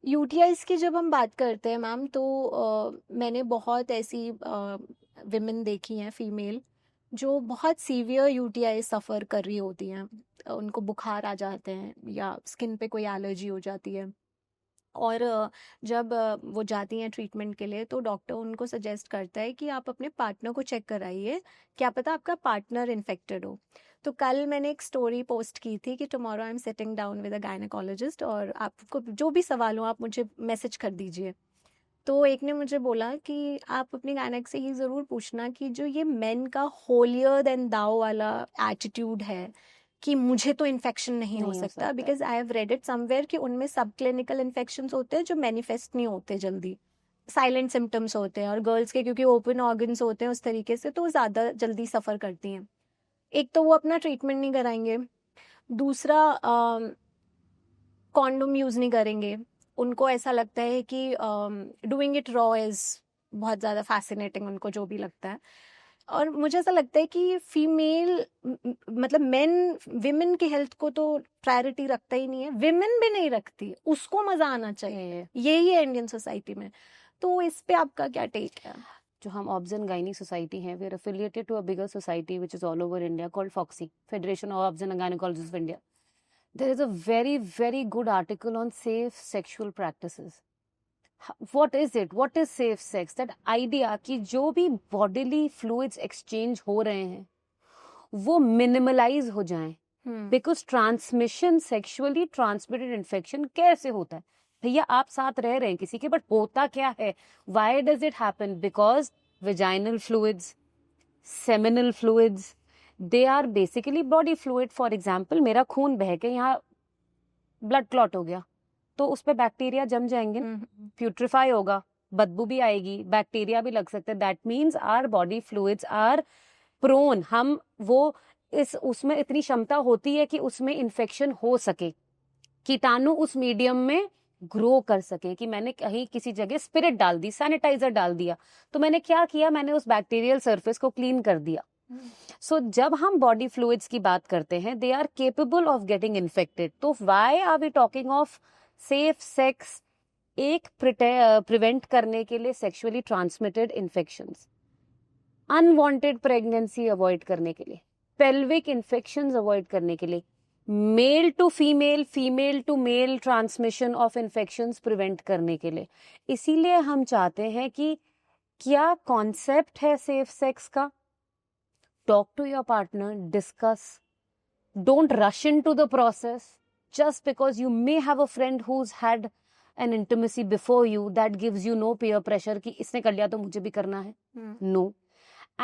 UTIs की जब हम बात करते हैं मैम, तो मैंने बहुत ऐसी विमेन देखी हैं, फीमेल, जो बहुत सीवियर यूटीआई सफ़र कर रही होती हैं। उनको बुखार आ जाते हैं या स्किन पे कोई एलर्जी हो जाती है। और जब वो जाती हैं ट्रीटमेंट के लिए, तो डॉक्टर उनको सजेस्ट करता है कि आप अपने पार्टनर को चेक कराइए, क्या पता आपका पार्टनर इन्फेक्टेड हो। तो कल मैंने एक स्टोरी पोस्ट की थी कि tomorrow I am sitting down with a gynaecologist, और आपको जो भी सवाल हो आप मुझे मैसेज कर दीजिए। तो एक ने मुझे बोला कि आप अपनी गायनेक से ये ज़रूर पूछना कि जो ये मेन का होलियर देन दाओ वाला एटीट्यूड है कि मुझे तो इन्फेक्शन नहीं हो नहीं हो सकता, सकता। Because I have read it somewhere कि उनमें सब क्लिनिकल इन्फेक्शंस होते हैं जो मैनिफेस्ट नहीं होते जल्दी, साइलेंट सिम्टम्स होते हैं, और गर्ल्स के क्योंकि ओपन ऑर्गन्स होते हैं उस तरीके से, तो वो ज़्यादा जल्दी सफ़र करती हैं। एक तो वो अपना ट्रीटमेंट नहीं कराएंगे, दूसरा कॉन्डोम यूज़ नहीं करेंगे। उनको ऐसा लगता है कि डूइंग इट रॉ इज़ बहुत ज़्यादा फैसिनेटिंग, उनको जो भी लगता है। और मुझे ऐसा लगता है कि फीमेल मतलब मेन विमेन की हेल्थ को तो प्रायोरिटी रखता ही नहीं है, विमेन भी नहीं रखती, उसको मजा आना चाहिए, यही है इंडियन सोसाइटी में। तो इस पे आपका क्या टेक है? जो हम ऑब्स एंड गायनी सोसाइटी है, we are affiliated to a bigger society which is all over India called FOGSI, federation of obs and gynaecologists of India. There is a very, very good article on safe sexual practices. What is it? What is safe sex? That idea कि जो भी bodily fluids exchange हो रहे हैं वो minimalize हो जाएं. Because transmission, sexually transmitted infection कैसे होता है? भैया आप साथ रह रहे हैं किसी के, बट होता क्या है? Why does it happen? Because vaginal fluids, seminal fluids, they are basically body fluid. For example, मेरा खून बह के यहाँ ब्लड क्लॉट हो गया तो उस पर बैक्टीरिया जम जाएंगे, प्यूट्रीफाई होगा, बदबू भी आएगी, बैक्टीरिया भी लग सकते हैं. That means our body fluids are prone. हम वो उसमें इतनी क्षमता होती है कि उसमें इन्फेक्शन हो सके, कीटाणु उस मीडियम में ग्रो कर सके. कि मैंने कहीं किसी जगह स्पिरिट डाल दी, सैनिटाइजर डाल दिया, तो मैंने क्या किया, मैंने उस बैक्टीरियल सरफेस को क्लीन कर दिया. सो जब हम बॉडी फ्लूइड्स की बात करते हैं, they are capable of getting infected. तो why are we talking of safe sex? एक प्रिवेंट करने के लिए sexually transmitted infections, unwanted pregnancy avoid करने के लिए, पेल्विक इन्फेक्शंस अवॉइड करने के लिए, male to female, female to male transmission of infections prevent करने के लिए. इसीलिए हम चाहते हैं कि क्या कॉन्सेप्ट है सेफ सेक्स का? Talk to your partner, discuss. Don't rush into the process. Just because you may have a friend who's had an intimacy before you, that gives you no peer pressure कि इसने कर लिया तो मुझे भी करना है. No.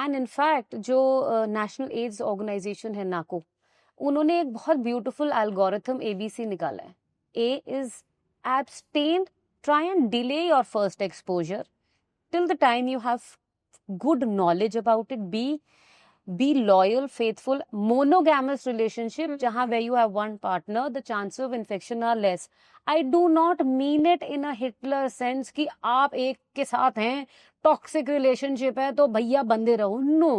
And in fact, जो नेशनल एड्स ऑर्गेनाइजेशन है नाको, उन्होंने एक बहुत ब्यूटीफुल एल्गोरिथम ABC निकाला है. A is abstain, try and delay your first exposure till the time you have good knowledge about it. Be loyal, faithful, monogamous relationship जहाँ where you have one partner, the chances of infection are less. I do not mean it in a Hitler sense कि आप एक के साथ हैं, toxic relationship है तो भैया बंधे रहो. No,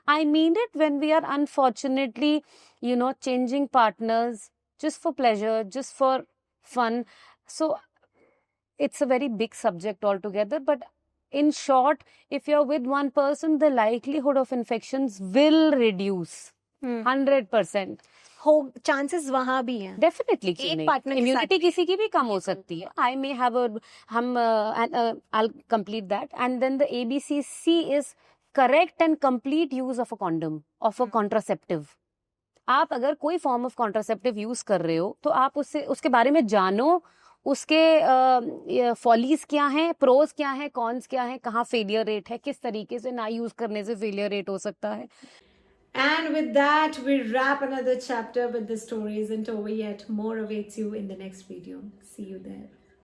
I mean it when we are unfortunately, changing partners just for pleasure, just for fun. So it's a very big subject altogether, but in short, if you're with one person, the likelihood of infections will reduce 100%. हो chances वहां भी हैं definitely. एक partner immunity किसी की भी कम हो सकती है. आई मे हैव हम I complete that. And then the ABCC is correct and complete use of a condom, of a contraceptive. आप अगर कोई फॉर्म ऑफ कॉन्ट्रासेप्टिव यूज कर रहे हो तो आप उसके बारे में जानो, उसके फॉलीज क्या हैं, प्रोज क्या हैं, कॉन्स क्या हैं, कहाँ फेलियर रेट है, किस तरीके से ना यूज करने से फेलियर रेट हो सकता है. And with that, we wrap another chapter with the stories, and over yet more awaits you in the next video. See you there.